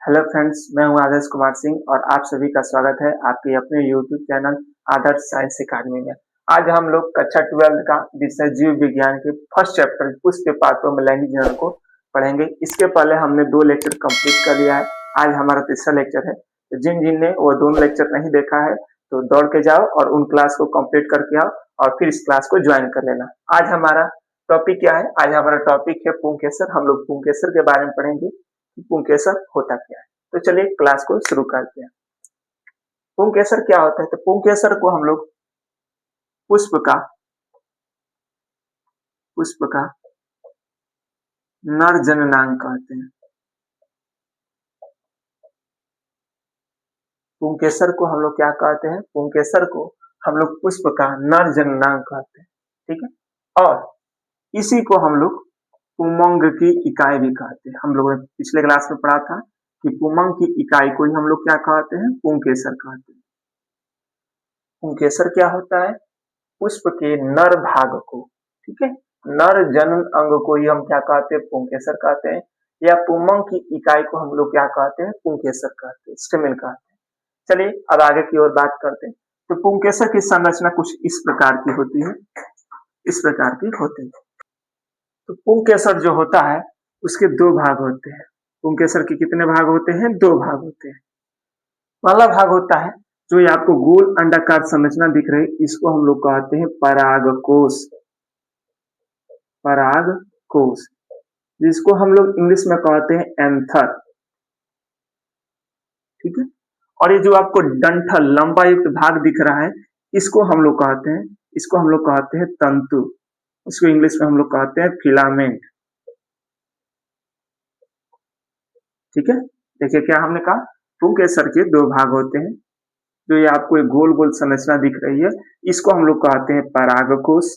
Hello friends, मैं हूं आदर्श कुमार सिंह और आप सभी का स्वागत है आपके अपने यूट्यूब चैनल आदर्श साइंस एकेडमी में। आज हम लोग कक्षा 12 का विषय जीव विज्ञान के फर्स्ट चैप्टर पुष्प के पात्रों में लैंगिक जनन को पढ़ेंगे। इसके पहले हमने 2 लेक्चर कंप्लीट कर लिया है। आज हमारा तीसरा लेक्चर है। तो जिन जिन ने वो दोनों लेक्चर नहीं देखा है तो दौड़ के जाओ और उन क्लास को कंप्लीट करके आओ और फिर इस क्लास को ज्वाइन कर लेना। आज हमारा टॉपिक क्या है? आज हमारा टॉपिक है पुंकेसर। हम लोग पुंकेसर के बारे में पढ़ेंगे। पुंकेसर होता क्या है। तो चलिए क्लास को शुरू करते हैं। पुंकेसर क्या होता है? तो पुंकेसर को हम लोग पुष्प का नर जननांग कहते हैं। पुंकेसर को हम लोग क्या कहते हैं? पुंकेसर को हम लोग पुष्प का नर जननांग कहते हैं। ठीक है। और इसी को हम लोग पुमंग की इकाई भी कहते हैं। हम लोगों ने पिछले क्लास में पढ़ा था कि पुमंग की इकाई को ही हम लोग क्या कहते हैं? पुंकेसर कहते हैं। पुंकेसर क्या होता है? पुष्प के नर भाग को, ठीक है, नर जनन अंग को ही हम क्या कहते हैं? पुंकेसर कहते हैं। या पुमंग की इकाई को हम लोग क्या कहते हैं? पुंकेसर कहते हैं, स्टेमेन कहते हैं। चलिए अब आगे की ओर बात करते हैं। तो पुंकेसर की संरचना कुछ इस प्रकार की होती है, इस प्रकार की होती है। तो पुंकेसर जो होता है उसके 2 भाग होते हैं। पुंकेसर के कितने भाग होते हैं? 2 भाग होते हैं। पहला भाग होता है जो ये आपको गोल अंडाकार संरचना दिख रही है, इसको हम लोग कहते हैं परागकोश। परागकोश, जिसको हम लोग इंग्लिश में कहते हैं एंथर। ठीक है। और ये जो आपको डंठल लंबा युक्त भाग दिख रहा है, इसको हम लोग कहते हैं तंतु। इसको इंग्लिश में हम लोग कहते हैं फिलामेंट। ठीक है। देखिए क्या हमने कहा, पुंकेसर के 2 भाग होते हैं। जो ये आपको एक गोल गोल संरचना दिख रही है, इसको हम लोग कहते हैं परागकोश।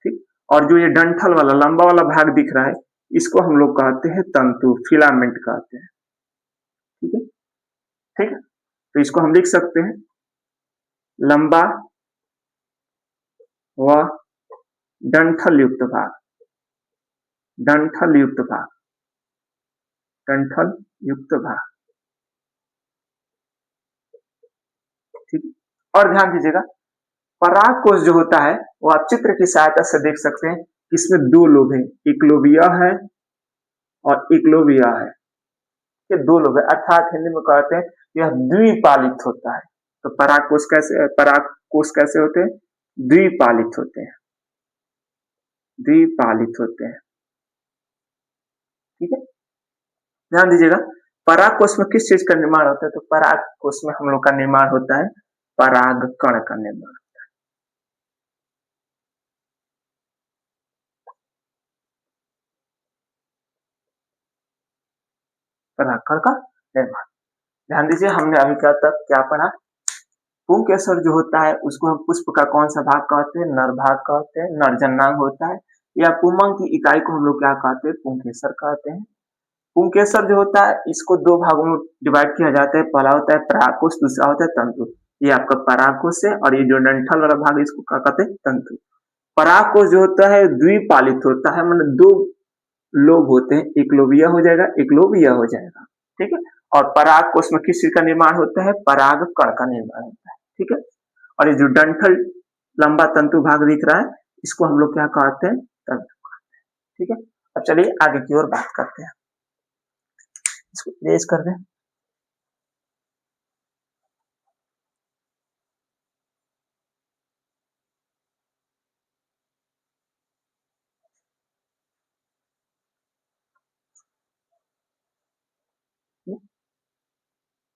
ठीक। और जो ये डंठल वाला लंबा वाला भाग दिख रहा है, इसको हम लोग कहते हैं तंतु, फिलामेंट कहते हैं। ठीक है। ठीक है। तो इसको हम लिख सकते हैं लंबा व डंठल युक्त भाग, डंठल युक्त भाग, डंठल युक्त भाग। ठीक। और ध्यान दीजिएगा, परागकोश जो होता है वो आप चित्र की सहायता से देख सकते हैं। इसमें 2 लोब है, इक्लोबिया है और इक्लोबिया है। ये 2 लोब है, अर्थात हिंदी में कहते हैं यह द्विपालित होता है। तो परागकोश कैसे होते हैं? द्विपालित होते हैं, द्विपालित होते हैं। ठीक है। ध्यान दीजिएगा, परागकोश में किस चीज का निर्माण होता है? तो परागकोश में हम लोग का निर्माण होता है परागकण का निर्माण। परागकण का निर्माण। ध्यान दीजिए, हमने अभी तक क्या पढ़ा? पुंकेसर जो होता है उसको हम पुष्प का कौन सा भाग कहते हैं? नर भाग कहते हैं, नर जननांग होता है। या पुमंग की इकाई को हम लोग क्या कहते हैं? पुंकेसर कहते हैं। पुंकेसर जो होता है इसको 2 भागों में डिवाइड किया जाता है। पहला होता है परागकोश, दूसरा होता है तंतु। ये आपका परागकोश है और ये जो डंठल वाला भाग है इसको क्या कहते हैं? तंतु। परागकोश जो होता है द्विपालित होता है, मतलब 2 लोब होते हैं, एक लोबिया हो जाएगा, एक लोबिया हो जाएगा। ठीक है। और परागकोश में किस चीज का निर्माण होता है? परागकण का निर्माण होता है। ठीक है। और ये जो डंठल लंबा तंतु भाग दिख रहा है, इसको हम लोग क्या कहते हैं? तंतु कहते हैं। ठीक है। अब चलिए आगे की ओर बात करते हैं। इसको इरेज कर दें।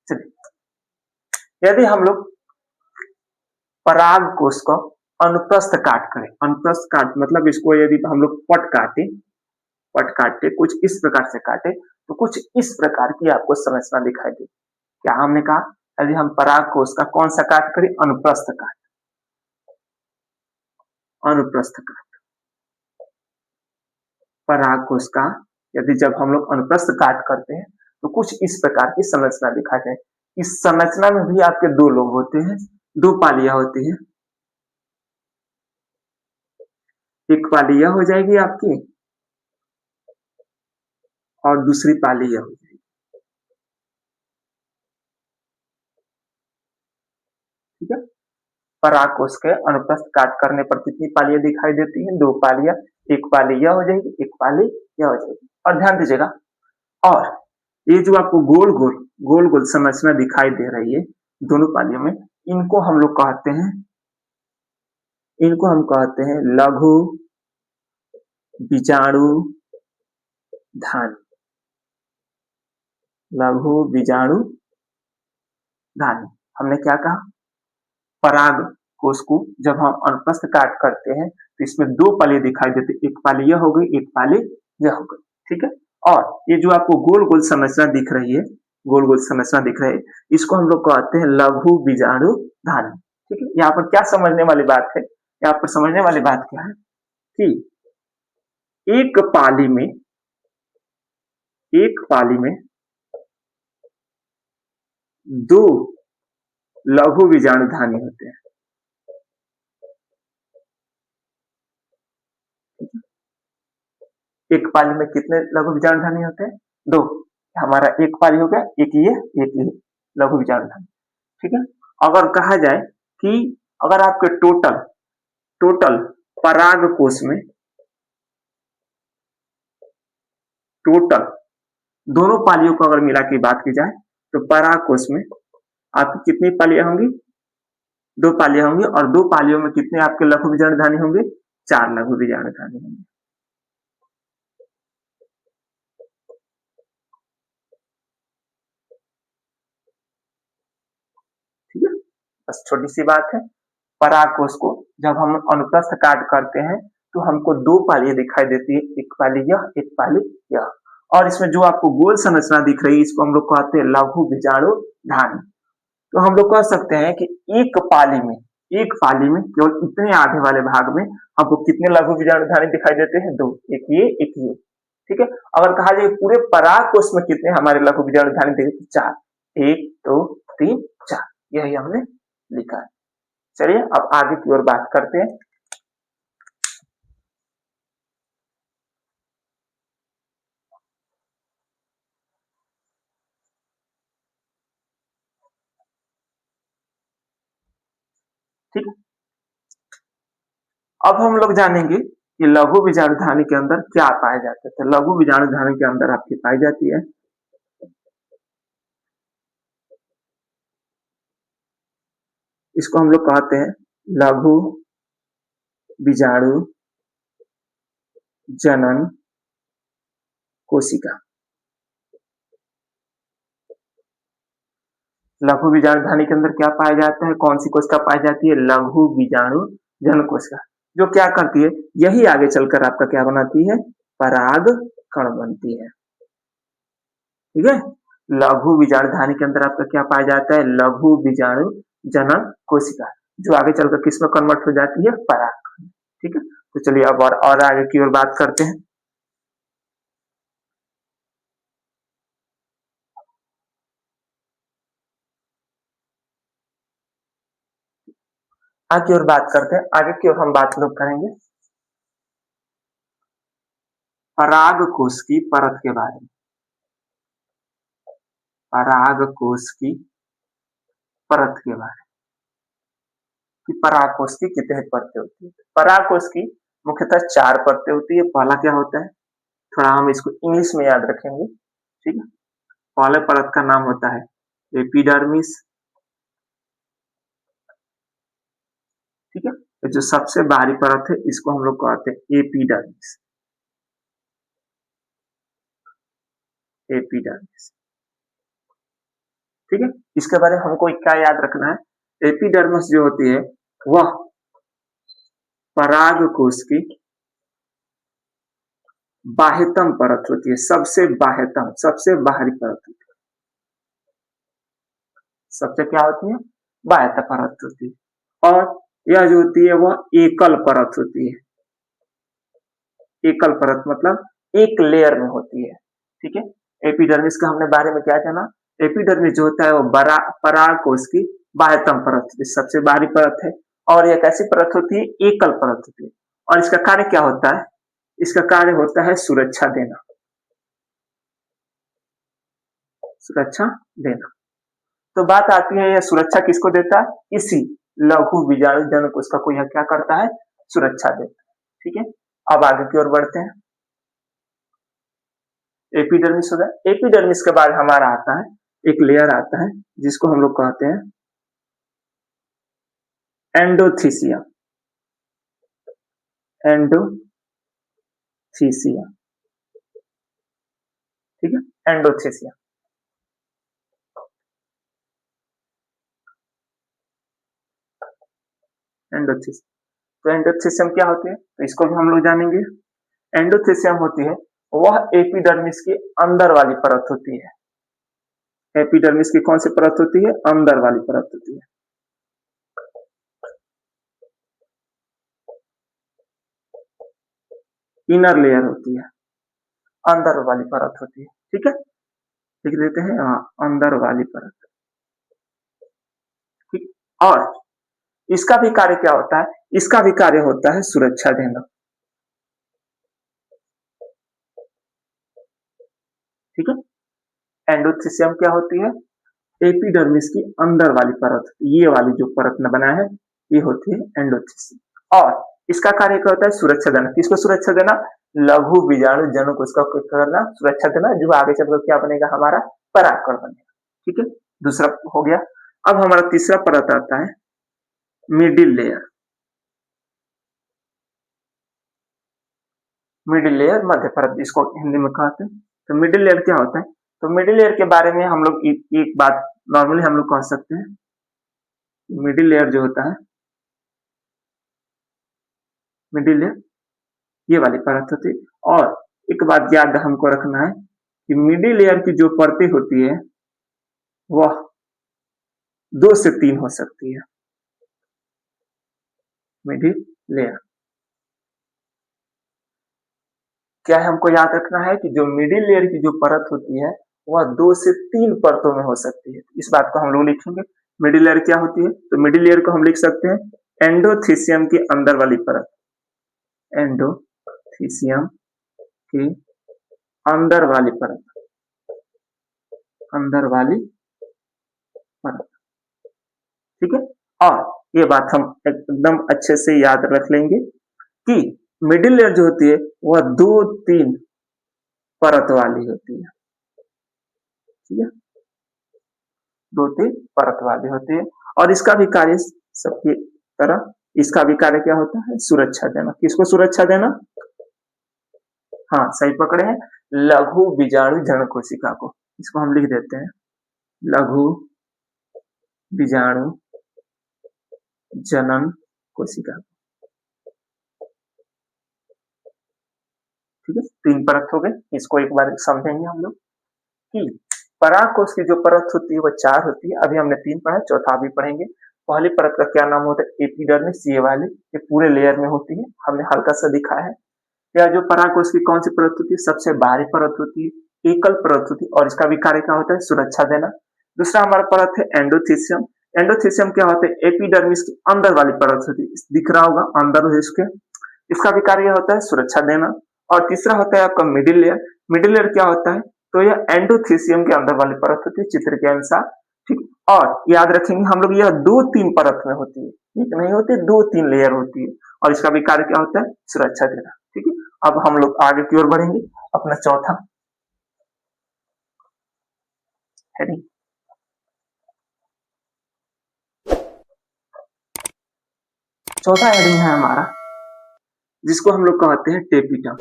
चलिए, यदि हम लोग परागकोश को अनुप्रस्थ काट करें, अनुप्रस्थ काट मतलब इसको यदि हम लोग पट काटे कुछ इस प्रकार से काटे, तो कुछ इस प्रकार की आपको संरचना दिखाई देगी। क्या हमने कहा? यदि हम परागकोश का कौन सा काट करें? अनुप्रस्थ काट, अनुप्रस्थ काट। परागकोश का यदि जब हम लोग अनुप्रस्थ काट करते हैं तो कुछ इस प्रकार की संरचना दिखाई है। इस संरचना में भी आपके 2 लोब होते हैं, 2 पालियां होती हैं। एक पालिया हो जाएगी आपकी और दूसरी पाली यह हो जाएगी। ठीक है, पराग कोश के अनुप्रस्थ काट करने पर कितनी पालियां दिखाई देती हैं? 2 पालियां। एक पाली यह हो जाएगी, एक पाली यह हो जाएगी। और ध्यान दीजिएगा, और ये जो आपको गोल गोल संरचना दिखाई दे रही है दोनों पालियों में, इनको हम लोग कहते हैं, इनको हम कहते हैं लघु बीजाणु धानी। लघु बीजाणु धानी। हमने क्या कहा? पराग कोश को जब हम अनुप्रस्थ काट करते हैं तो इसमें 2 पाली दिखाई देती है, एक पाली यह हो गई, एक पाली यह हो गई। ठीक है, और ये जो आपको गोल गोल संरचना दिख रही है, गोल गोल संरचना दिख रही है, इसको हम लोग कहते हैं लघु बीजाणु धानी। ठीक है, यहाँ पर क्या समझने वाली बात है? यहाँ पर समझने वाली बात क्या है कि एक पाली में 2 लघु बीजाणु धानी होते हैं। एक पाली में कितने लघु बीजाणु धानी होते हैं? 2। हमारा एक पाली हो गया, एक ये लघु बीजाणु धानी। ठीक है, अगर कहा जाए कि अगर आपके टोटल पराग कोश में टोटल दोनों पालियों को अगर मिला के बात की जाए तो पराग कोश में आपकी कितनी पालियां होंगी? 2 पालियां होंगी, और 2 पालियों में कितने आपके लघु बीजाणु धानी होंगे? 4 लघु बीजाणु धानी होंगे। ठीक है, बस छोटी सी बात है। पराग कोश को जब हम अनुप्रस्थ काट करते हैं तो हमको 2 पालियां दिखाई देती है, एक पाली यह, एक पाली यह, और इसमें जो आपको गोल संरचना दिख रही है इसको हम लोग कहते हैं लघु बीजाणु धानी। तो हम लोग कह सकते हैं कि एक पाली में केवल इतने आधे वाले भाग में हमको कितने लघु बीजाणु धानी दिखाई देते हैं? 2, एक ये, एक ये। ठीक है, अगर कहा जाए पूरे पराग कोश में कितने हमारे लघु बीजाणु धानी दिखे? 4, 1, 2, 3, 4, यही हमने लिखा है। चलिए अब आगे की ओर बात करते हैं। ठीक, अब हम लोग जानेंगे कि लघु बीजाणु धानी के अंदर क्या पाए जाते हैं। तो लघु बीजाणु धानी के अंदर आपकी पाई जाती है, इसको हम लोग कहते हैं लघु बीजाणु जनन कोशिका। लघु बीजाणु धानी के अंदर क्या पाया जाता है? कौन सी कोशिका पाई जाती है? लघु बीजाणु जनन कोशिका, जो क्या करती है, यही आगे चलकर आपका क्या बनाती है? पराग कण बनती है। ठीक है, लघु बीजाणु धानी के अंदर आपका क्या पाया जाता है? लघु बीजाणु जनन कोशिका, जो आगे चलकर किस में कन्वर्ट हो जाती है? पराग। ठीक है, तो चलिए अब और आगे की ओर बात करते हैं। आगे की ओर बात करते हैं, आगे की ओर हम बात लोग करेंगे पराग कोश की परत के बारे में। पराग कोश की परत के बारे में कि पराग कोश की कितने परतें होती है? पराग कोश की मुख्यतः 4 परतें होती है। पहला क्या होता है, थोड़ा हम इसको इंग्लिश में याद रखेंगे। ठीक है, पहले परत का नाम होता है एपिडर्मिस। ठीक है, तो जो सबसे बाहरी परत है इसको हम लोग कहते हैं एपिडर्मिस। एपिडर्मिस। ठीक है, इसके बारे में हमको क्या याद रखना है? एपिडर्मिस जो होती है वह पराग कोश की बाह्यतम परत होती है, सबसे बाह्यतम, सबसे बाहरी परत होती है। सबसे क्या होती है? बाह्यतम परत होती है। और यह जो होती है वह एकल परत होती है। एकल परत मतलब एक लेयर में होती है। ठीक है, एपिडर्मिस का हमने बारे में क्या जाना? एपिडर्मिस जो होता है वो पराग कोश की बाह्यतम परत, सबसे बाहरी परत है, और यह कैसी परत होती है? एकल परत होती है। और इसका कार्य क्या होता है? इसका कार्य होता है सुरक्षा देना। सुरक्षा देना। तो बात आती है यह सुरक्षा किसको देता है, इसी लघु बीजाणु जनक कोशिका को यह क्या करता है, सुरक्षा देता है। ठीक है, अब आगे की ओर बढ़ते हैं। एपिडर्मिस हो गया। एपिडर्मिस के बाद हमारा आता है एक लेयर आता है जिसको हम लोग कहते हैं एंडोथीसिया। एंडोथीसिया, ठीक है, एंडोथीसिया। एंडोथीसिया, तो एंडोथीसियम क्या होती है, तो इसको भी हम लोग जानेंगे। एंडोथीसियम होती है वह एपिडर्मिस की अंदर वाली परत होती है। एपिडर्मिस की कौन सी परत होती है, अंदर वाली परत होती है। इनर लेयर होती है, अंदर वाली परत होती है। ठीक है, लिख देते हैं अंदर वाली परत। ठीक, और इसका भी कार्य क्या होता है, इसका भी कार्य होता है सुरक्षा देना। ठीक है, एंडोथीसियम क्या होती है, एपिडर्मिस की अंदर वाली परत, ये वाली जो परत ने बनाया है ये होती है एंडोथीसियम। और इसका कार्य क्या होता है, सुरक्षा देना। किसको सुरक्षा देना, लघु बीजाणु जनक कोशिका को करना, सुरक्षा देना, जो आगे चलकर क्या बनेगा, हमारा परागकण बनेगा। ठीक है, दूसरा हो गया। अब हमारा तीसरा परत आता है मिडिल लेयर। मिडिल लेयर, मध्य परत जिसको हिंदी में कहते हैं। तो मिडिल लेयर क्या होता है, तो मिडिल लेयर के बारे में हम लोग एक बात नॉर्मली हम लोग कह सकते हैं, मिडिल लेयर जो होता है, मिडिल लेयर ये वाली परत होती है। और एक बात याद हमको रखना है कि मिडिल लेयर की जो परतें होती है वह 2 से 3 हो सकती है। मिडिल लेयर क्या है, हमको याद रखना है कि जो मिडिल लेयर की जो परत होती है वह 2 से 3 परतों में हो सकती है। इस बात को हम लोग लिखेंगे। मिडिल लेयर क्या होती है, तो मिडिल लेयर को हम लिख सकते हैं एंडोथीसियम की अंदर वाली परत। एंडोथीसियम की अंदर वाली परत, अंदर वाली परत। ठीक है, और ये बात हम एकदम अच्छे से याद रख लेंगे कि मिडिल लेयर जो होती है वह 2-3 परत वाली होती है। ठीक है, 2-3 परत वाली होती है। और इसका भी कार्य सबकी तरह, इसका भी कार्य क्या होता है, सुरक्षा देना। किसको सुरक्षा देना, हाँ सही पकड़े हैं, लघु बीजाणु जनक कोशिका को। इसको हम लिख देते हैं लघु बीजाणु जनन कोशिका। ठीक है, 3 परत हो गए। इसको एक बार समझेंगे हम लोग कि परागकोश की जो परत होती है वह 4 होती है। अभी हमने 3 पढ़ा, चौथा भी पढ़ेंगे। पहली परत का क्या नाम होता है, एपिडर्मिस, ये वाली, ये पूरे लेयर में होती है, हमने हल्का सा दिखा है। यह जो परागकोश की कौन सी परत होती है, सबसे बाहरी परत होती है, एकल परत होती है, और इसका भी कार्य क्या होता है, सुरक्षा देना। दूसरा हमारा परत है एंडोथीसियम। एंडोथीसियम क्या होता है, एपिडर्मिस की अंदर वाली परत होती है, दिख रहा होगा अंदर है इसके, इसका भी कार्य होता है सुरक्षा देना। और तीसरा होता है आपका मिडिल लेयर। मिडिल लेयर क्या होता है, तो यह एंडोथीसियम के अंदर वाली परत होती है चित्र के अनुसार। ठीक, और याद रखेंगे हम लोग यह 2-3 परत में होती है, एक नहीं होती, 2-3 लेयर होती है, और इसका भी कार्य क्या होता है, सुरक्षा देना। ठीक है, अब हम लोग आगे की ओर बढ़ेंगे। अपना चौथा हेडिंग, चौथा हेडिंग है हमारा जिसको हम लोग कहते हैं टेपिटम।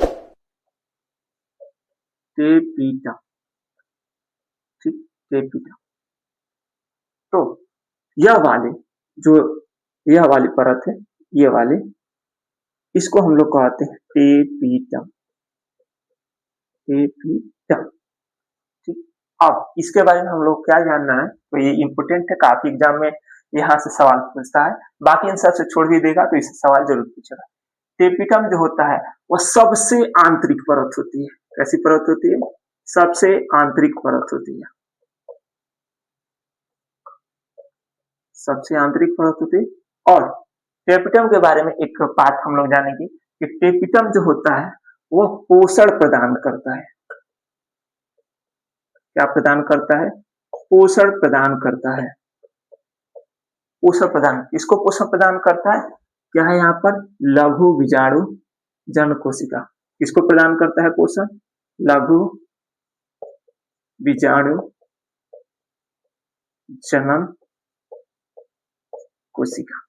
टेपिटम, ठीक, टेपिटम। तो यह वाले जो यह वाली परत है, ये वाली, इसको हम लोग कहते हैं टेपिटम। टेपिटम, ठीक। अब इसके बारे में हम लोग क्या जानना है, तो ये इंपोर्टेंट है, काफी एग्जाम में यहाँ से सवाल पूछता है, बाकी इन सबसे छोड़ भी देगा तो इससे सवाल जरूर पूछेगा। टेपिटम जो होता है वह सबसे आंतरिक परत होती है। कैसी परत होती है, सबसे आंतरिक परत होती है, सबसे आंतरिक परत होती है। और टेपिटम के बारे में एक बात हम लोग जानेंगे कि टेपिटम जो होता है वह पोषण प्रदान करता है। क्या प्रदान करता है? पोषण प्रदान करता है। पोषण प्रदान, किसको पोषण प्रदान करता है? क्या है यहाँ पर? लघु बीजाणु जनन कोशिका। किसको प्रदान करता है पोषण? लघु बीजाणु जनन कोशिका।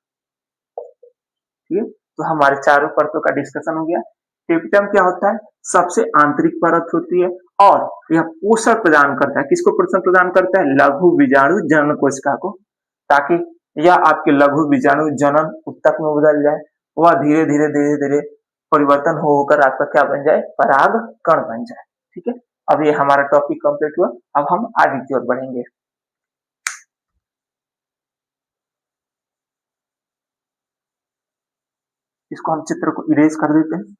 ठीक है, तो हमारे चारों परतों का डिस्कशन हो गया। टेपिटम क्या होता है? सबसे आंतरिक परत होती है और यह पोषण प्रदान करता है। किसको पोषण प्रदान करता है? लघु बीजाणु जनन कोशिका को, ताकि यह आपके लघु बीजाणु जनन उत्तक में बदल जाए, वह धीरे धीरे धीरे धीरे परिवर्तन होकर आपका क्या बन जाए? पराग कण बन जाए। ठीक है, अब ये हमारा टॉपिक कंप्लीट हुआ। अब हम आगे की ओर बढ़ेंगे। इसको हम चित्र को इरेज कर देते हैं।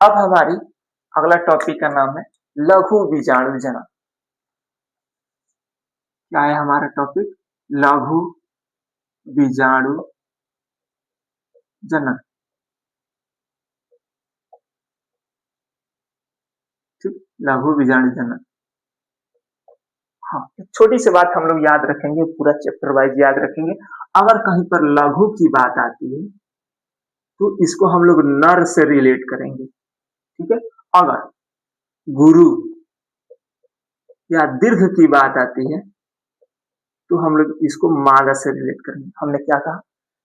अब हमारी अगला टॉपिक का नाम है लघु बीजाणु जनन। क्या है हमारा टॉपिक? लघु बीजाणु जनन। ठीक, लघु बीजाणु जनन। हाँ, एक छोटी सी बात हम लोग याद रखेंगे, पूरा चैप्टर वाइज याद रखेंगे। अगर कहीं पर लघु की बात आती है तो इसको हम लोग नर से रिलेट करेंगे। ठीक है, अगर गुरु या दीर्घ की बात आती है तो हम लोग इसको मादा से रिलेट करेंगे। हमने क्या कहा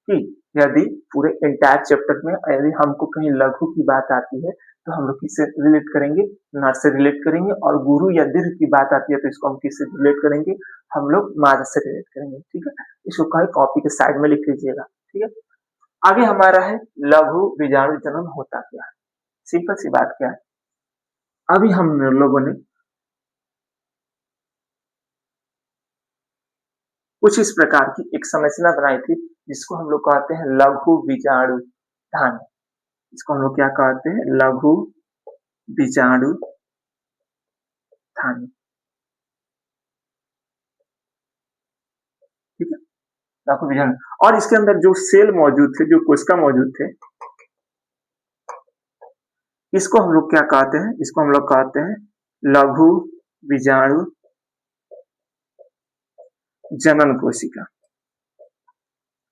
कि यदि पूरे एंटायर चैप्टर में यदि हमको कहीं लघु की बात आती है तो हम लोग किससे रिलेट करेंगे? नर से रिलेट करेंगे। और गुरु या दीर्घ की बात आती है तो इसको हम किससे रिलेट करेंगे? हम लोग मादा से रिलेट करेंगे। ठीक है, इसको कहीं कॉपी के साइड में लिख लीजिएगा। ठीक है, आगे हमारा है लघु बीजाणु जनन होता क्या है। सिंपल सी बात क्या है, अभी हम लोगों ने कुछ इस प्रकार की एक संरचना बनाई थी जिसको हम लोग कहते हैं लघु बीजाणु धानी। इसको हम लोग क्या कहते हैं? लघु बीजाणु धानी। ठीक है, लघु बीजाणु। और इसके अंदर जो सेल मौजूद थे, जो कोशिका मौजूद थे, इसको हम लोग क्या कहते हैं? इसको हम लोग कहते हैं लघु बीजाणु जनन कोशिका।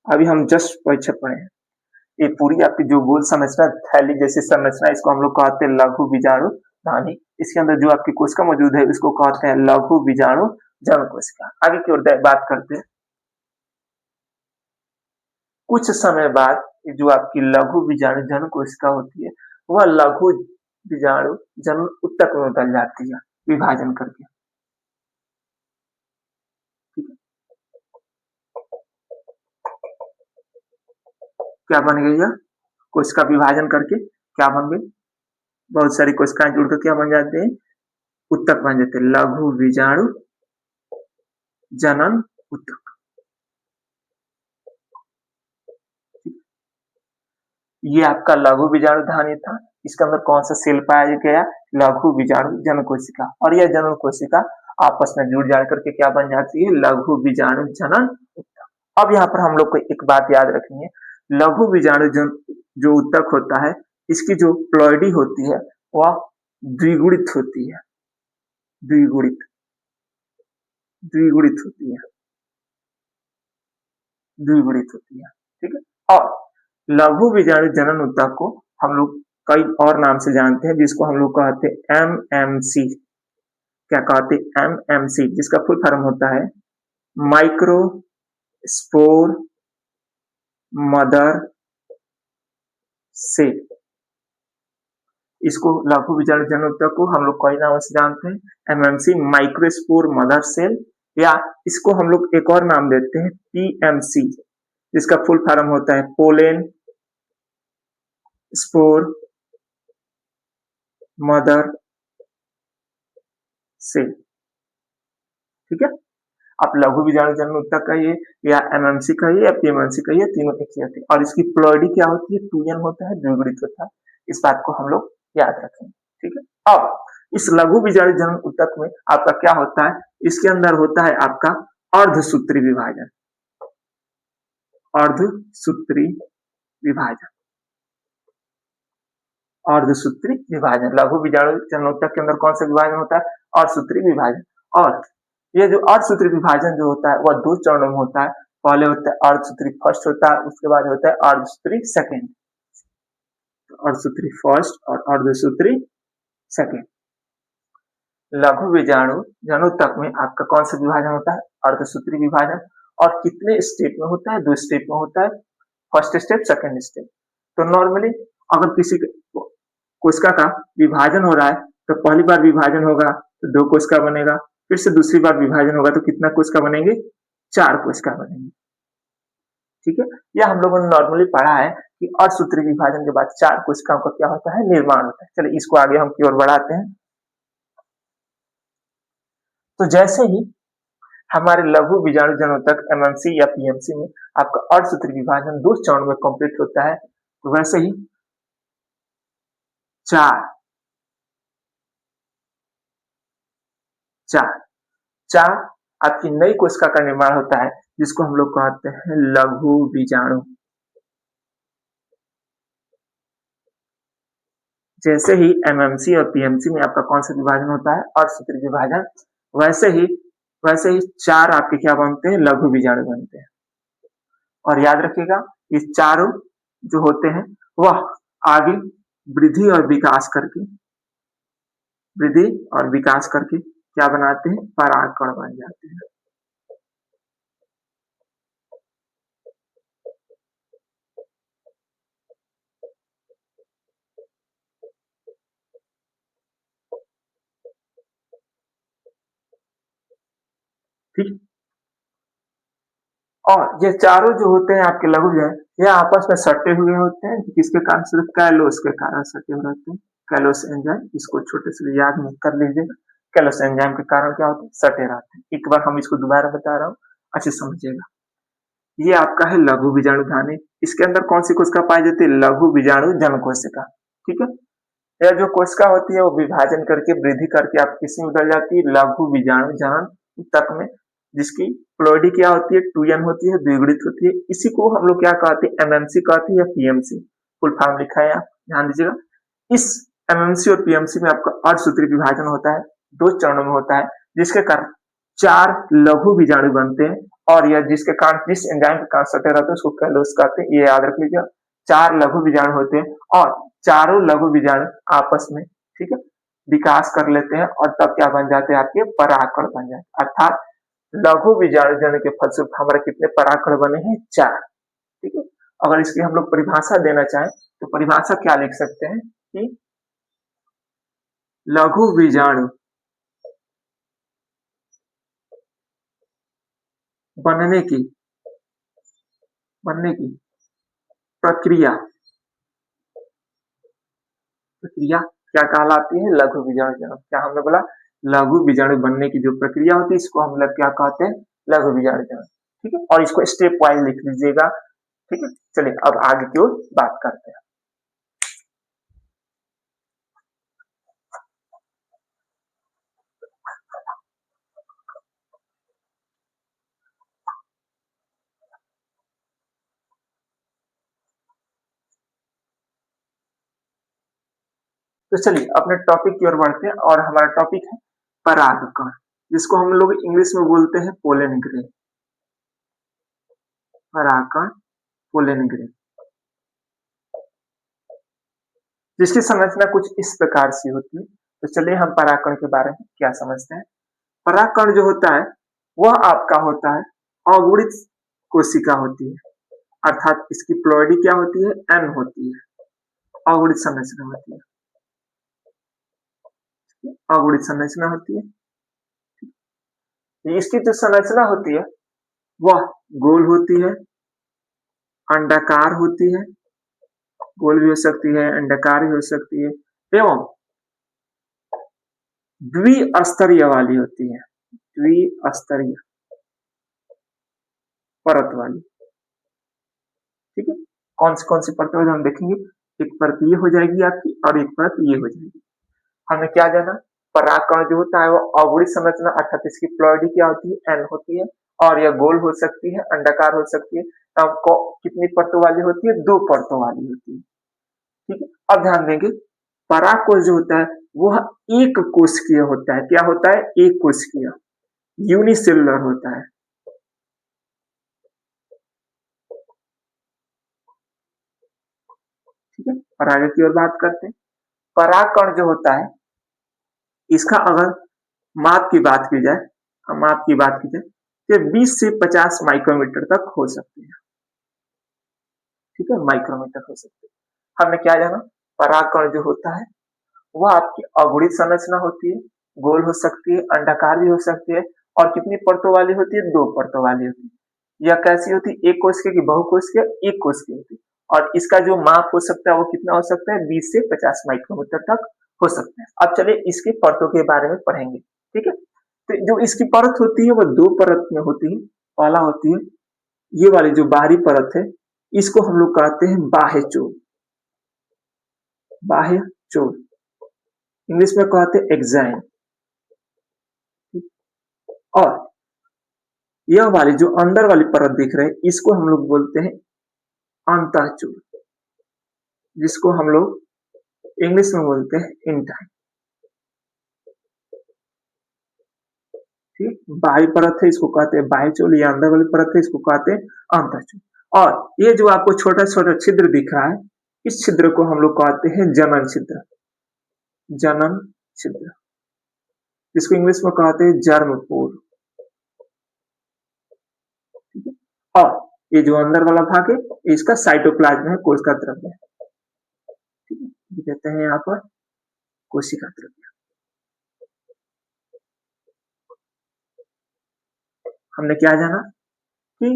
अभी हम जस्ट परीक्षा पढ़े हैं। ये पूरी आपकी जो गोल संरचना, थैली जैसी संरचना, इसको हम लोग कहते हैं लघु बीजाणु धानी। इसके अंदर जो आपकी कोशिका मौजूद है इसको कहते हैं लघु बीजाणु जनन कोशिका। आगे की ओर बात करते हैं। कुछ समय बाद जो आपकी लघु बीजाणु जनन कोशिका होती है वह लघु बीजाणु जनन उत्तक में बदल जाती है विभाजन करके। ठीक है, क्या बन गई? यह कोशिका विभाजन करके क्या बन गई? बहुत सारी कोशिकाएं जुड़कर क्या बन जाते हैं? उत्तक बन जाते हैं, लघु बीजाणु जनन उत्तक। ये आपका लघु बीजाणु धानी था। इसके अंदर कौन सा सेल पाया गया? लघु बीजाणु जनन कोशिका। और यह जनन कोशिका आपस में जुड़ जा करके क्या बन जाती है? लघु बीजाणु जनन उत्तक। अब यहाँ पर हम लोग को एक बात याद रखनी है, लघु बीजाणु जो उत्तक होता है इसकी जो प्लॉइडी होती है वह द्विगुणित होती है। द्विगुणित द्विगुणित होती है, द्विगुणित होती है। ठीक है, और लघु बीजाणु जनन उत्तक को हम लोग कई और नाम से जानते हैं जिसको हम लोग कहते हैं एमएमसी। क्या कहते हैं? एमएमसी, जिसका फुल फॉर्म होता है माइक्रो स्पोर मदर सेल। इसको लघु बीजाणु जनन उत्तक को हम लोग कई नामों से जानते हैं, एमएमसी, माइक्रोस्पोर मदर सेल, या इसको हम लोग एक और नाम देते हैं पीएमसी, जिसका फुल फॉर्म होता है पोलेन स्पोर मदर सेल। ठीक है, आप लघु बीजाणु जनन उत्तक कहिए या एमएमसी कहिए या पीएमसी कहिए, तीनों एक ही होती है। और इसकी प्लॉइडी क्या होती है? 2n होता है, द्विगुणित होता है। इस बात को हम लोग याद रखेंगे। ठीक है, अब इस लघु बीजाणु जनन उत्तक में आपका क्या होता है? इसके अंदर होता है आपका अर्धसूत्री विभाजन, अर्धसूत्री विभाजन, अर्धसूत्री विभाजन। लघु बीजाणु जनोतक के अंदर कौन सा विभाजन होता है? अर्धसूत्री विभाजन। और ये जो अर्धसूत्री विभाजन जो होता है वह दो चरणों में होता है। पहले होता है अर्धसूत्री फर्स्ट होता है, उसके बाद होता है अर्धसूत्री सेकेंड। अर्धसूत्री फर्स्ट और अर्धसूत्री सेकेंड। लघु बीजाणु जनोतक में आपका कौन सा विभाजन होता है? अर्धसूत्री विभाजन। और कितने स्टेप में होता है? 2 स्टेप में होता है, फर्स्ट स्टेप, सेकेंड स्टेप। तो नॉर्मली अगर किसी कोशिका का विभाजन हो रहा है तो पहली बार विभाजन होगा तो 2 कोशिका बनेगा, फिर से दूसरी बार विभाजन होगा तो कितना कोशिका बनेंगे? 4 कोशिका बनेंगे। ठीक है, यह हम लोगों ने नॉर्मली पढ़ा है कि अर्धसूत्री विभाजन के बाद 4 कोशिकाओं का क्या होता है? निर्माण होता है। चलिए इसको आगे हम की ओर बढ़ाते हैं। तो जैसे ही हमारे लघु बीजाणु जनोतक एमएमसी या पीएमसी में आपका अर्धसूत्री विभाजन 2 चरणों में कंप्लीट होता है, तो वैसे ही 4 आपकी नई कोशिका का निर्माण होता है, जिसको हम लोग कहते हैं लघु बीजाणु। जैसे ही एमएमसी और पीएमसी में आपका कौन सा विभाजन होता है? अर्धसूत्री विभाजन। वैसे ही 4 आपके क्या बनते हैं? लघु बीजाणु बनते हैं। और याद रखिएगा ये चारों जो होते हैं वह आगे वृद्धि और विकास करके क्या बनाते हैं? परागकण बन जाते हैं। ठीक, और ये चारों जो होते हैं आपके लघु बीजाणु, ये आपस में सटे हुए होते हैं, किसके कारण? सिर्फ कैलोस के कारण सटे हुए रहते हैं। कैलोस एंजाइम, इसको छोटे से याद में कर लीजिएगा। कैलोस एंजाइम के कारण क्या होते हैं? सटे रहते हैं। एक बार हम इसको दोबारा बता रहा हूँ, अच्छे समझिएगा। ये आपका है लघु बीजाणु धानी। इसके अंदर कौन सी कोशिका पाई जाती है? लघु बीजाणु जन कोशिका। ठीक है, यह जो कोशिका होती है वो विभाजन करके वृद्धि करके आप किसमें बदल जाती है? लघु बीजाणु जन तक में, जिसकी प्लॉइडी क्या होती है? 2n होती है, द्विगुणित होती है। इसी को हम लोग क्या कहते हैं? एमएमसी कहते हैं या पीएमसी। फुल फॉर्म लिखा है, ध्यान दीजिएगा। इस एमएमसी और पीएमसी में आपका अर्धसूत्री विभाजन होता है, 2 चरणों में होता है, जिसके कारण 4 लघु बीजाणु बनते हैं। और यह जिसके कारण, जिस एंजाइम के कारण सटे रहते हैं उसको कैलोस कहते हैं। ये याद रख लीजिए। 4 लघु बीजाणु होते हैं और चारों लघु बीजाणु आपस में, ठीक है, विकास कर लेते हैं और तब क्या बन जाते हैं? आपके परागकण बन जाते हैं। अर्थात लघु बीजाणु जन के फलस्वरूप हमारे कितने परागकण बने हैं? 4। ठीक है, अगर इसकी हम लोग परिभाषा देना चाहें तो परिभाषा क्या लिख सकते हैं कि लघु बीजाणु बनने की प्रक्रिया क्या कहलाती है? लघु बीजाणु जन्म। क्या हमने बोला? लघु बीजाणु बनने की जो प्रक्रिया होती है इसको हम लोग क्या कहते हैं? लघु बीजाणु जन्म। ठीक है, और इसको स्टेप वाइज लिख लीजिएगा। ठीक है, चलिए अब आगे की ओर बात करते हैं। तो चलिए अपने टॉपिक की ओर बढ़ते हैं और हमारा टॉपिक है परागकण, जिसको हम लोग इंग्लिश में बोलते हैं पोलन ग्रेन। परागकण, पोलन ग्रेन, जिसकी संरचना कुछ इस प्रकार से होती है। तो चलिए हम परागकण के बारे में क्या समझते हैं। परागकण जो होता है वह आपका होता है अगुणित कोशिका होती है, अर्थात इसकी प्लॉइडी क्या होती है? एन होती है, अगुणित संरचना होती है, अगुणित संरचना होती है। इसकी जो संरचना होती है वह गोल होती है, अंडाकार होती है, गोल भी हो सकती है, अंडाकार भी हो सकती है, एवं द्विस्तरीय वाली होती है, द्विस्तरीय परत वाली। ठीक है, कौन सी परत हम देखेंगे। एक परत ये हो जाएगी आपकी और एक परत ये हो जाएगी। हमें क्या जाना? परागकण जो होता है वो अगुणित संरचना, अर्थात इसकी प्लॉइडी क्या होती है? एन होती है, और यह गोल हो सकती है, अंडाकार हो सकती है। तब कितनी परतों वाली होती है? 2 परतों वाली होती है। ठीक है, अब ध्यान देंगे परागकोश जो होता है वह एक कोशिकीय होता है। क्या होता है? एक कोशिकीय, यूनिसेलुलर होता है। ठीक है, और आगे की ओर बात करते हैं। परागकण जो होता है इसका अगर माप की बात की जाए, तो 20 से 50 माइक्रोमीटर तक हो सकते हैं। ठीक है, माइक्रोमीटर हो सकते हैं। हमने क्या जाना? परागकण जो होता है वह आपकी अगुणित संरचना होती है, गोल हो सकती है, अंडाकार भी हो सकती है, और कितनी परतों वाली होती है? 2 परतों वाली होती है। यह कैसी होती है? एक कोशिकीय की बहुकोशिकीय, एक कोशिकीय होती है। और इसका जो माप हो सकता है वो कितना हो सकता है? 20 से 50 माइक्रोमीटर तक हो सकता है। अब चलिए इसकी परतों के बारे में पढ़ेंगे। ठीक है, तो जो इसकी परत होती है वह 2 परत में होती है। पहला होती है ये वाली जो बाहरी परत है, इसको हम लोग कहते हैं बाह्य चोल। बाह्य चोल इंग्लिश में कहते हैं एक्साइन। और यह वाली जो अंदर वाली परत दिख रही है इसको हम लोग बोलते हैं अंतःचूल, जिसको हम लोग इंग्लिश में बोलते हैं इंटाइन। ठीक, बाहरी परत है इसको कहते हैं बाह्य चोल, या अंदर वाली परत है इसको कहते हैं अंतःचूल। और ये जो आपको छोटा छोटा छिद्र दिख रहा है, इस छिद्र को हम लोग कहते हैं जनन छिद्र। जनन छिद्र, जिसको इंग्लिश में कहते हैं जर्म पोर। ठीक है, और ये जो अंदर वाला भाग है इसका साइटोप्लाज्म है, कोशिका द्रव्य है। ठीक है, कहते हैं यहाँ पर कोशिका द्रव्य। हमने क्या जाना कि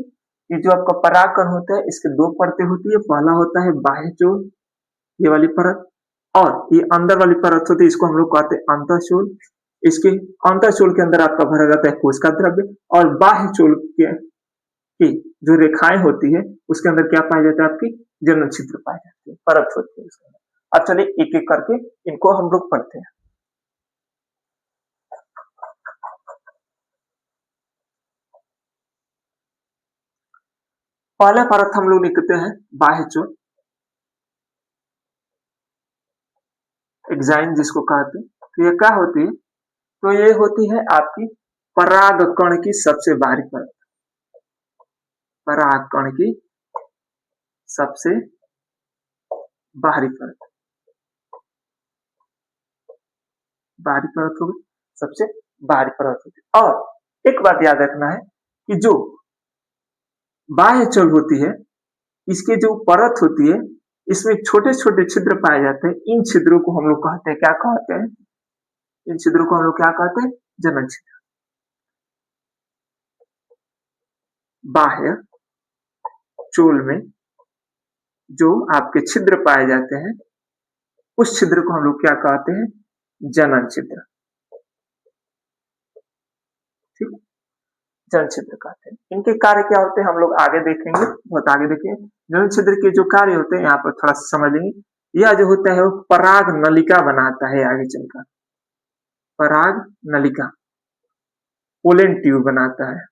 ये जो आपका परागकण होता है इसके 2 परतें होती है। पहला होता है बाह्य चोल, ये वाली परत, और ये अंदर वाली परत होती है इसको हम लोग कहते हैं अंतःचोल। इसके अंतःचोल के अंदर आपका भरा रहता है कोशिका द्रव्य, और बाह्य चोल के की जो रेखाएं होती है उसके अंदर क्या पाया जाता है? आपकी जनन छिद्र पाए जाते हैं, परत होती है उसके अंदर। अब चलिए एक एक करके इनको हम लोग पढ़ते हैं। पहला परत हम लोग लिखते हैं बाह्य चोल, एक्साइन जिसको कहते हैं। तो ये क्या होती है? तो ये होती है आपकी परागकण की सबसे बाहरी परत। परागकण की सबसे बाहरी परत, बाहरी परत होगी, सबसे बाहरी परत होती है। और एक बात याद रखना है कि जो बाह्य चोल होती है इसके जो परत होती है इसमें छोटे छोटे छिद्र पाए जाते हैं। इन छिद्रों को हम लोग कहते हैं, क्या कहते हैं? इन छिद्रों को हम लोग क्या कहते हैं? जनन छिद्र। बाह्य चोल में जो आपके छिद्र पाए जाते हैं उस छिद्र को हम लोग क्या कहते हैं? जनन छिद्र। ठीक, जनन छिद्र कहते हैं। इनके कार्य क्या होते हैं हम लोग आगे देखेंगे, बहुत आगे देखेंगे। जनन छिद्र के जो कार्य होते हैं यहाँ पर थोड़ा सा समझ लेंगे। यह जो होता है वो पराग नलिका बनाता है आगे चलकर। पराग नलिका, पोलन ट्यूब बनाता है।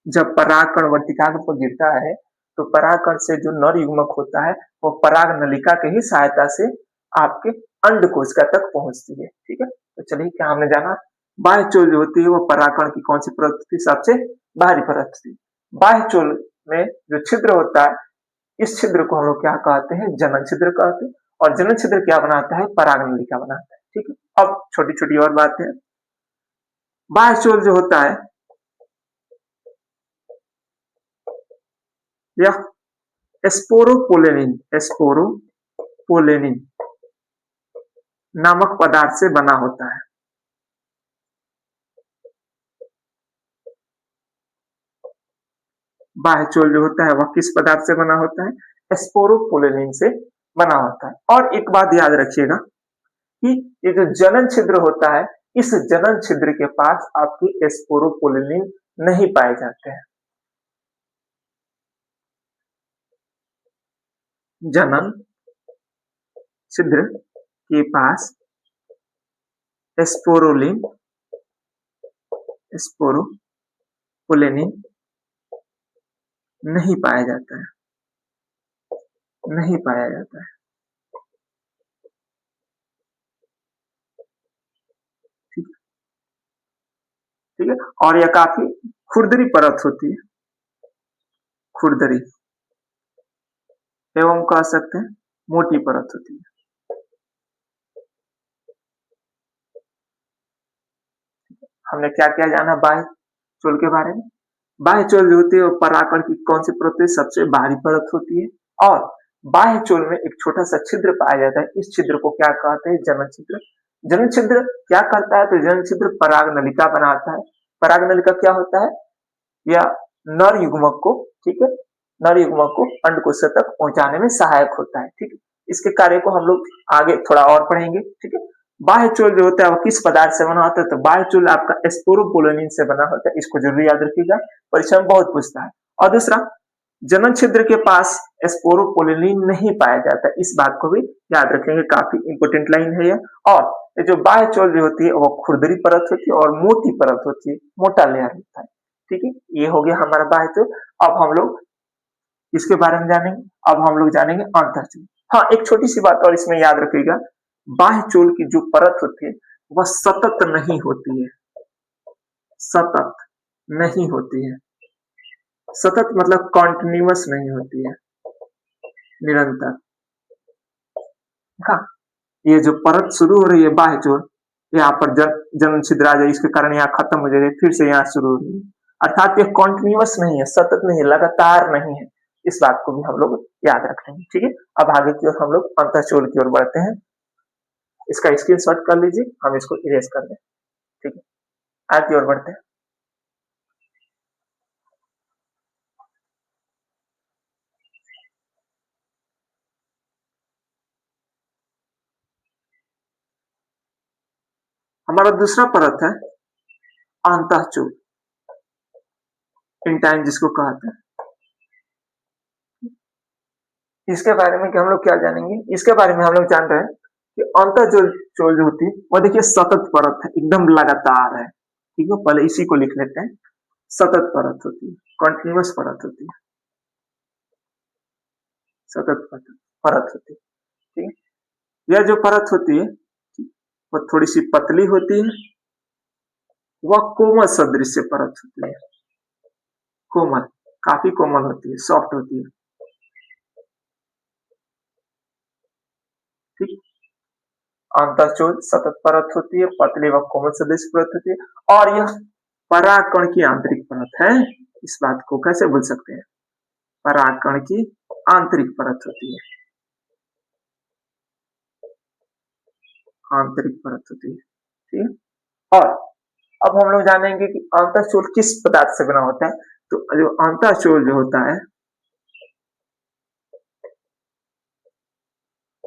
जब परागकण वर्तिकाग्र पर गिरता है तो परागकण से जो नर युग्मक होता है वो पराग नलिका के ही सहायता से आपके अंड कोशिका तक पहुंचती है। ठीक है, तो चलिए क्या हमने जाना? बाह्य चोल जो होती है वो परागकण की कौन सी परत थी? सबसे बाहरी परत थी। बाह्य चोल में जो छिद्र होता है इस छिद्र को हम लोग क्या कहते हैं? जनन छिद्र कहते हैं। और जनन छिद्र क्या बनाता है? पराग नलिका बनाता है। ठीक है, अब छोटी छोटी और बातें। बाह्य चोल जो होता है यह स्पोरोपोलेनिन नामक पदार्थ से बना होता है। बाह्य चोल जो होता है वह किस पदार्थ से बना होता है? स्पोरोपोलेनिन से बना होता है। और एक बात याद रखिएगा कि ये जो जनन छिद्र होता है इस जनन छिद्र के पास आपकी स्पोरोपोलेनिन नहीं पाए जाते हैं। जनन छिद्र के पास स्पोरोलिन स्पोरोपोलेनिन नहीं पाया जाता है, नहीं पाया जाता है। ठीक ठीक है। और यह काफी खुरदरी परत होती है, खुरदरी, एवं कह सकते हैं मोटी परत होती है। हमने क्या क्या जाना बाह्य चोल के बारे में। बाह्य चोल जो होती है वो पराकण की कौन सी परत है, सबसे बाहरी परत होती है। और बाह्य चोल में एक छोटा सा छिद्र पाया जाता है, इस छिद्र को क्या कहते हैं, जनन छिद्र। जनन छिद्र क्या करता है, तो जनन छिद्र पराग नलिका बनाता है। पराग नलिका क्या होता है, या नर युग्मक को, ठीक है, नर युग्मक को अंडकोश तक पहुंचाने में सहायक होता है। ठीक है, इसके कार्य को हम लोग आगे थोड़ा और पढ़ेंगे। ठीक है, बाह्य चोल जो होता है वो किस पदार्थ से बना होता है, तो बाह्य चोल आपका स्पोरोपोलेनिन से बना होता है, इसको जरूर याद रखिएगा, परीक्षा में बहुत पूछता है। और दूसरा, जनन छिद्र के पास स्पोरोपोलेनिन नहीं पाया जाता, इस बात को भी याद रखेंगे, काफी इंपोर्टेंट लाइन है ये। और ये जो बाह्य चोल जो होती है वो खुरदरी परत होती है और मोटी परत होती है, मोटा लेयर होता है। ठीक है, ये हो गया हमारा बाह्य चोल। अब हम लोग इसके बारे में जानेंगे, अब हम लोग जानेंगे अंतःचोल। हाँ, एक छोटी सी बात और इसमें याद रखिएगा, बाह्य चोल की जो परत होती है वह सतत नहीं होती है, सतत नहीं होती है। सतत मतलब कॉन्टिन्यूअस नहीं होती है, निरंतर। हाँ, ये जो परत शुरू हो रही है बाह्य चोल, यहाँ पर जन्म छिद्र आ जाए, इसके कारण यहाँ खत्म हो जाएगी, फिर से यहाँ शुरू हो रही है, अर्थात ये कॉन्टिन्यूअस नहीं है, सतत नहीं है, लगातार नहीं है। इस बात को भी हम लोग याद रखेंगे। ठीक है, अब आगे की ओर हम लोग अंतःचोल की ओर बढ़ते हैं। इसका स्क्रीनशॉट कर लीजिए, हम इसको इरेज कर दें। ठीक है, आगे की ओर बढ़ते हैं। हमारा दूसरा परत है अंतःचोल, इंटाइन जिसको कहते हैं। इसके बारे में कि हम लोग क्या जानेंगे, इसके बारे में हम लोग जान रहे हैं कि अंतःचोल चोल जो होती है वह देखिए सतत परत है, एकदम लगातार है। ठीक है, पहले इसी को लिख लेते हैं, सतत परत होती है, कंटिन्यूअस परत होती है, सतत परत होती है। ठीक है, यह जो परत होती है वह थोड़ी सी पतली होती है, वह कोमल सदृश परत होती है, कोमल, काफी कोमल होती है, सॉफ्ट होती है। ठीक, अंतःचोल सतत परत होती है, पतली व कोमल सदृश परत होती है, और यह परागकण की आंतरिक परत है। इस बात को कैसे भूल सकते हैं, परागकण की आंतरिक परत होती है, आंतरिक परत होती है। ठीक है, और अब हम लोग जानेंगे कि अंतःचोल किस पदार्थ से बना होता है। तो जो अंतःचोल जो होता है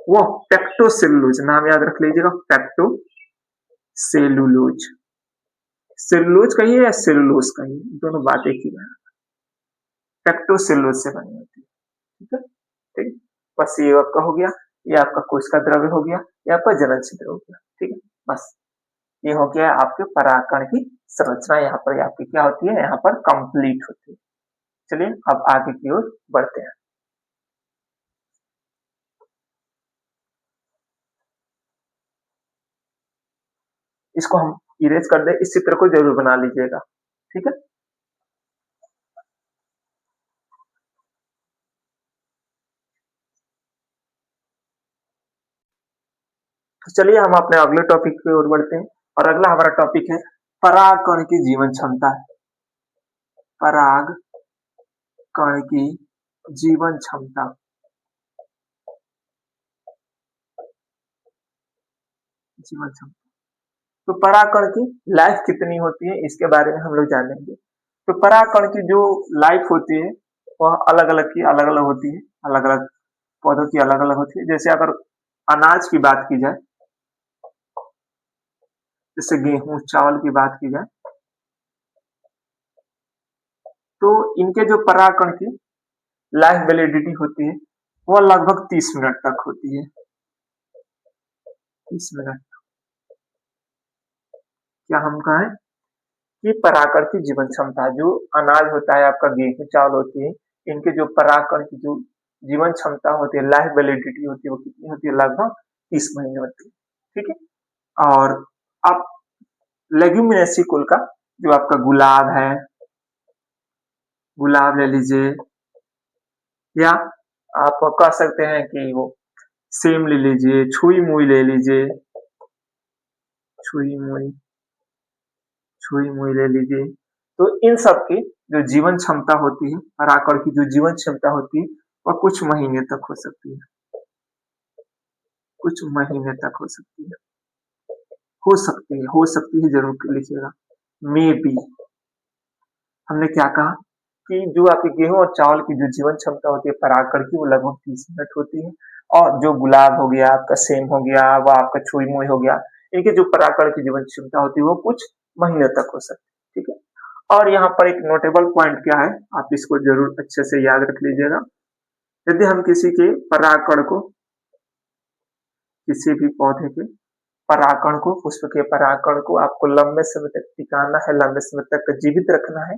वो पेक्टोसेलुलोज, नाम याद रख लीजिएगा, पेक्टोसेलुलोज, सेलुलोज कहिए या सेलुलोज कहिए, दोनों बात एक ही है, पेक्टोसेलुलोज से बनी होती है। ठीक है, ठीक, बस ये आपका हो गया, ये आपका कोशिका द्रव्य हो गया, ये आपका जनन छिद्र हो गया। ठीक है, बस ये हो गया आपके परागकण की संरचना, यहाँ पर आपकी क्या होती है, यहाँ पर कंप्लीट होती है। चलिए अब आगे की ओर बढ़ते हैं। इसको हम इरेज कर दे, इस चित्र को जरूर बना लीजिएगा। ठीक है, तो चलिए हम अपने अगले टॉपिक की ओर बढ़ते हैं, और अगला हमारा टॉपिक है परागकण की जीवन क्षमता। पराग कण की जीवन क्षमता, जीवन क्षमता, तो परागकण की लाइफ कितनी होती है इसके बारे में हम लोग जानेंगे। तो परागकण की जो लाइफ होती है वह अलग अलग की अलग अलग होती है, अलग अलग पौधों की अलग अलग होती है। जैसे अगर अनाज की बात की जाए, जैसे गेहूं चावल की बात की जाए, तो इनके जो परागकण की लाइफ वैलिडिटी होती है वह लगभग 30 मिनट तक होती है, 30 मिनट। क्या हम कहें कि परागकण की जीवन क्षमता, जो अनाज होता है आपका, गेहूं चावल होती है, इनके जो परागकण की जो जीवन क्षमता होती है, लाइफ वैलिडिटी होती है, वो कितनी होती है? लगभग 30 महीने होती है। ठीक है। और आप लेग्यूमिनेसी कुल का जो आपका गुलाब है, गुलाब ले लीजिए, या आप कह सकते हैं कि वो सेम ले लीजिए, छुई मुई ले लीजिए, छुई मुई, छुई मुई ले लीजिए। तो इन सब की जो जीवन क्षमता होती है, परागकण की जो जीवन क्षमता होती है, वह कुछ महीने तक हो सकती है, कुछ महीने तक हो सकती है, हो सकती है, हो सकती है जरूर लिखिएगा। मे बी, हमने क्या कहा कि जो आपके गेहूं और चावल की जो जीवन क्षमता होती है परागकण की, वो लगभग 30 मिनट होती है। और जो गुलाब हो गया, आपका सेम हो गया, वह आपका छुई मुई हो गया, इनकी जो परागकण की जीवन क्षमता होती है वो कुछ महीने तक हो सकती है। ठीक है। और यहाँ पर एक नोटेबल पॉइंट क्या है, आप इसको जरूर अच्छे से याद रख लीजिएगा। यदि हम किसी के परागकण को, किसी भी पौधे के परागकण को, पुष्प के परागकण को आपको लंबे समय तक टिकाना है, लंबे समय तक जीवित रखना है,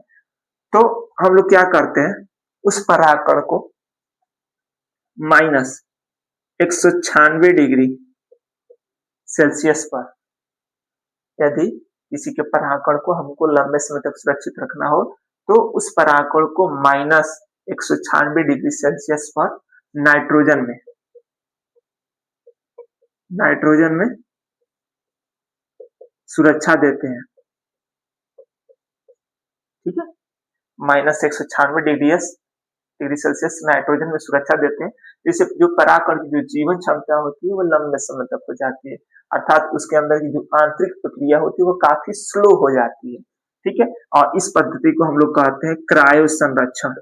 तो हम लोग क्या करते हैं, उस परागकण को -196 डिग्री सेल्सियस पर, यदि किसी के परागकण को हमको लंबे समय तक सुरक्षित रखना हो, तो उस परागकण को -196 डिग्री सेल्सियस पर नाइट्रोजन में, नाइट्रोजन में सुरक्षा देते हैं। ठीक है। -196 डिग्री सेल्सियस नाइट्रोजन में सुरक्षा देते हैं, जिससे जो परागकण की जो जीवन क्षमता होती है वो लंबे समय तक हो जाती है, अर्थात उसके अंदर की जो आंतरिक प्रक्रिया होती है वो काफी स्लो हो जाती है। ठीक है। और इस पद्धति को हम लोग कहते हैं क्रायो संरक्षण,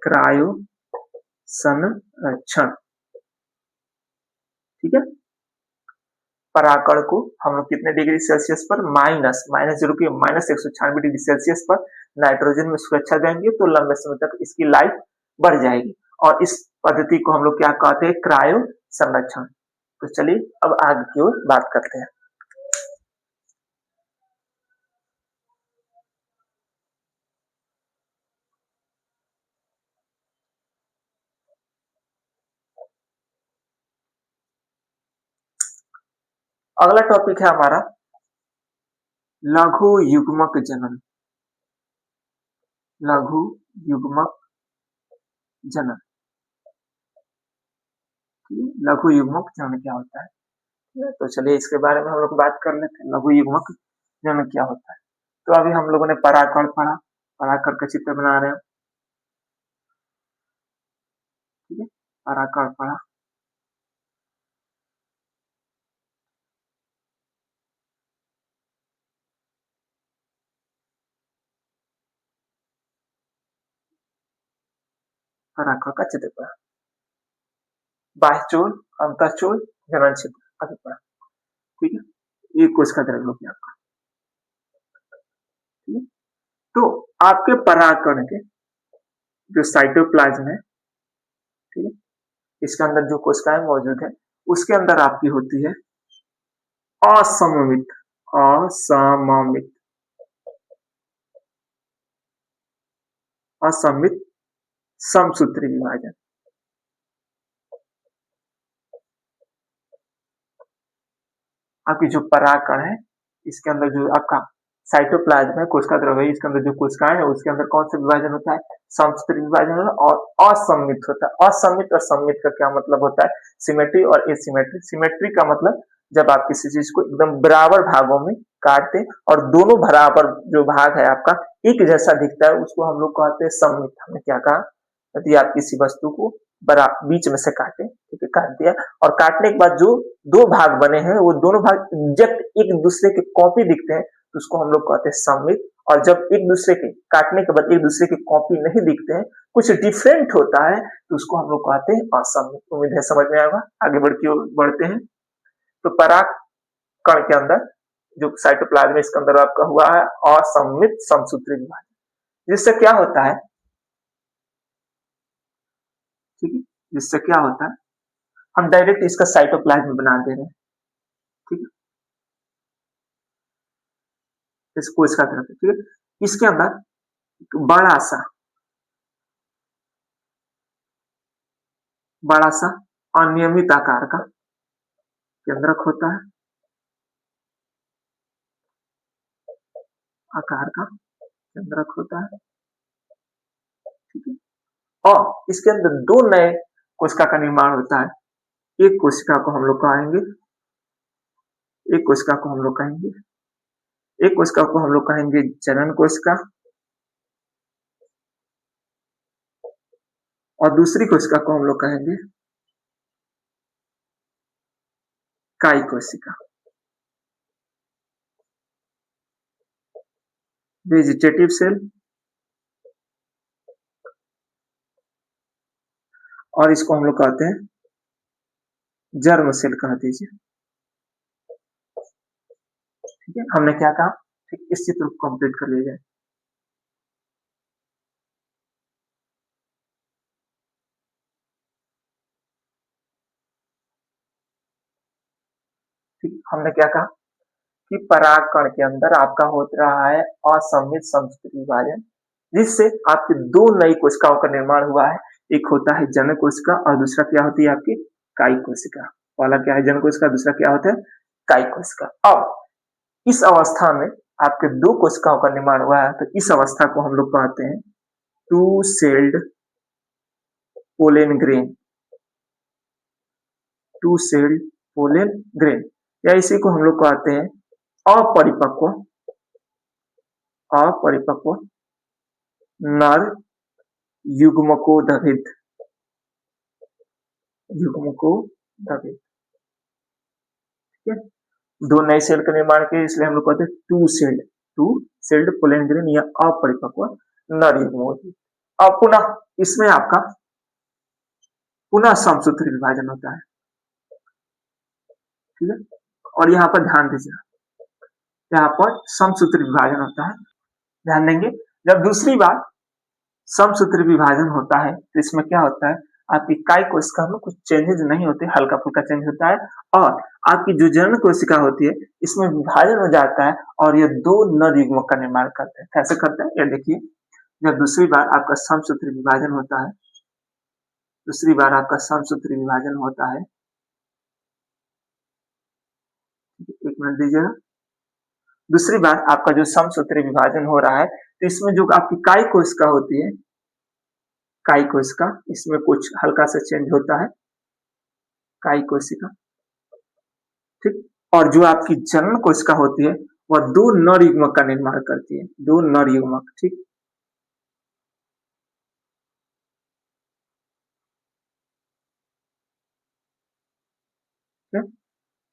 क्रायो संरक्षण। ठीक है। परागकण को हम लोग कितने डिग्री सेल्सियस पर, माइनस माइनस जीरो की -196 डिग्री सेल्सियस पर नाइट्रोजन में सुरक्षा देंगे, तो लंबे समय तक इसकी लाइफ बढ़ जाएगी। और इस पद्धति को हम लोग क्या कहते हैं, क्रायो संरक्षण। तो चलिए अब आगे की ओर बात करते हैं। अगला टॉपिक है हमारा लघु युग्मक जनन, लघु युग्मक जनन। लघु युग्मक जनन क्या होता है, तो चलिए इसके बारे में हम लोग बात कर लेते हैं, लघु युग्मक जनन क्या होता है। तो अभी हम लोगों ने परागकण पढ़ा, परागकण का चित्र बना रहे हैं। ठीक है। परागकण पढ़ा, परागकण का चित्र पढ़ा, बाह्यचोल, अंतःचोल, जनन क्षेत्र आदि पढ़ा। ठीक है। ये कोशिका द्रव्य हो गया आपका। ठीक है। तो आपके परागकण के जो साइटोप्लाज्म है, ठीक है, इसके अंदर जो कोशिकाएं मौजूद है, उसके अंदर आपकी होती है असममित, असममित, असममित समसूत्री विभाजन। आपकी जो परागकण है, इसके अंदर जो आपका साइटोप्लाज्म है, कोशिका द्रव्य है, इसके अंदर जो कोशिकाएं है, उसके अंदर कौन सा विभाजन होता है, समसूत्री विभाजन होता है, और असममित होता है। असममित और सममित का क्या मतलब होता है, सिमेट्री और एसिमेट्री। सिमेट्री का मतलब जब आप किसी चीज को एकदम बराबर भागों में काटते और दोनों बराबर जो भाग है आपका एक जैसा दिखता है, उसको हम लोग कहते हैं सममित। हमने क्या कहा, यदि आप किसी वस्तु को बरा बीच में से काटे, ठीक है, काट दिया, और काटने के बाद जो दो भाग बने हैं वो दोनों भाग एग्जैक्ट एक दूसरे के कॉपी दिखते हैं, तो उसको हम लोग कहते हैं सममित। और जब एक दूसरे के काटने के बाद एक दूसरे के कॉपी नहीं दिखते हैं, कुछ डिफरेंट होता है, तो उसको हम लोग कहते हैं असममित। उम्मीद है समझ में आएगा। आगे बढ़ते हैं। तो पराग कण के अंदर जो साइटोप्लाज्म इसके अंदर आपका हुआ है असममित समसूत्री विभाजन, जिससे क्या होता है, ठीक है, जिससे क्या होता है, हम डायरेक्ट इसका साइटोप्लाज्म बना दे रहे हैं। ठीक है। इस कोशिका कहलाता है, ठीक है। इसके अंदर बड़ा सा अनियमित आकार का केंद्रक होता है, आकार का केंद्रक होता है, ठीक है। और इसके अंदर दो नए कोशिका का निर्माण होता है। एक कोशिका को हम लोग कहेंगे जनन कोशिका, और दूसरी कोशिका को हम लोग कहेंगे काई कोशिका, वेजिटेटिव सेल, और इसको हम लोग कहते हैं जर्म सेल कह दीजिए, ठीक है। हमने क्या कहा, ठीक, इस चित्र को कंप्लीट कर लिया जाए। ठीक, हमने क्या कहा कि परागकण के अंदर आपका हो रहा है असममित समसूत्री विभाजन, जिससे आपकी दो नई कोशिकाओं का निर्माण हुआ है। एक होता है जनक कोशिका और दूसरा क्या होती है आपकी काई कोशिका। पहला क्या है जनक कोशिका, दूसरा क्या होता है काई कोशिका। अब इस अवस्था में आपके दो कोशिकाओं का निर्माण हुआ है, तो इस अवस्था को हम लोग कहते हैं two celled pollen grain, two celled pollen grain, या इसी को हम लोग कहते हैं अपरिपक्व नर युग्मकोदभिद, ठीक है। दो नए सेल का निर्माण किया, इसलिए हम लोग कहते हैं टू सेल्ड पोलेन ग्रेन या अपरिपक्व नर युग्मकोदभिद। अब पुनः इसमें आपका पुनः समसूत्री विभाजन होता है, ठीक है। और यहाँ पर ध्यान दीजिए, यहाँ पर समसूत्री विभाजन होता है, ध्यान देंगे। जब दूसरी बार समसूत्री विभाजन होता है तो इसमें क्या होता है, आपकी काई कोशिका में कुछ चेंजेस नहीं होते, हल्का फुल्का चेंज होता है, और आपकी जो जनन कोशिका होती है इसमें विभाजन हो जाता है और ये दो नर युग्मक का निर्माण करते हैं। कैसे करते हैं ये देखिए, जब दूसरी बार आपका समसूत्री विभाजन होता है, एक मिनट दीजिएगा। दूसरी बार आपका जो समसूत्री विभाजन हो रहा है तो इसमें जो आपकी काई कोशिका होती है, काई कोशिका, इसमें कुछ हल्का सा चेंज होता है, काई कोशिका, ठीक। और जो आपकी जनन कोशिका होती है वह दो नर युग्मक का निर्माण करती है, दो नर युग्मक, ठीक।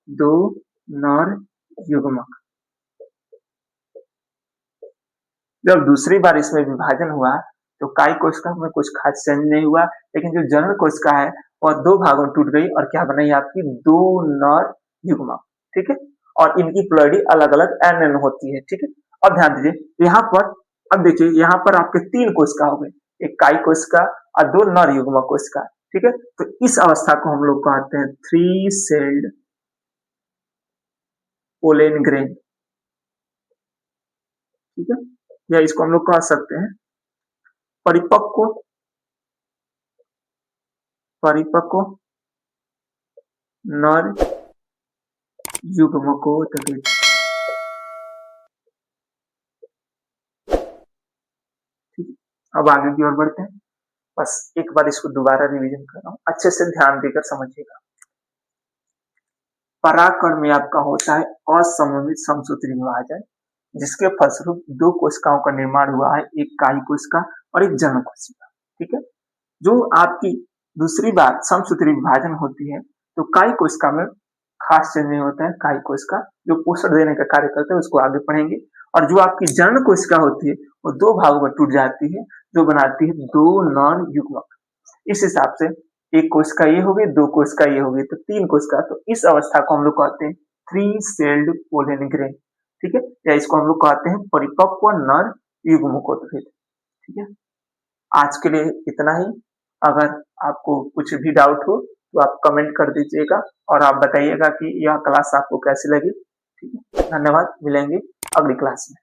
दो नर युग्मक। जब दूसरी बार इसमें विभाजन हुआ तो काई कोशिका में कुछ खास चेंज नहीं हुआ, लेकिन जो जनन कोशिका है वह दो भागों में टूट गई और क्या बनाई आपकी दो नर युग्मक, ठीक है। और इनकी प्लॉइडी अलग अलग एन होती है, ठीक है। अब ध्यान दीजिए यहाँ पर, अब देखिए यहाँ पर आपके तीन कोशिका हो गए, एक काई कोशिका और दो नर युग्मक कोशिका, ठीक है। तो इस अवस्था को हम लोग कहते हैं थ्री सेल्ड पोलेन ग्रेन, ठीक है। या इसको हम लोग कह सकते हैं परिपक्व नर युग्मकोदभिद, ठीक है। अब आगे की ओर बढ़ते हैं, बस एक बार इसको दोबारा रिवीजन कर रहा हूं, अच्छे से ध्यान देकर समझिएगा। परागकण में आपका होता है असममित समसूत्री विभाजन, जिसके फलस्वरूप दो कोशिकाओं का निर्माण हुआ है, एक काई कोशिका और एक जनन कोशिका, ठीक है। जो आपकी दूसरी बार समसूत्री विभाजन होती है तो काई कोशिका में खास चेंज नहीं होता है, काई कोशिका जो पोषण देने का कार्य करते हैं उसको आगे पढ़ेंगे। और जो आपकी जनन कोशिका होती है वो दो भागों में टूट जाती है, जो बनाती है दो नर युग्मक। इस हिसाब से एक कोशिका ये होगी, दो कोशिका ये होगी, तो तीन कोशिका। तो इस अवस्था को हम लोग कहते हैं थ्री सेल्ड पोलेन ग्रेन, ठीक है। या इसको हम लोग कहते हैं परिपक्व नर युग्मकोदभिद, ठीक है। आज के लिए इतना ही। अगर आपको कुछ भी डाउट हो तो आप कमेंट कर दीजिएगा और आप बताइएगा कि यह क्लास आपको कैसी लगी, ठीक है। धन्यवाद, मिलेंगे अगली क्लास में।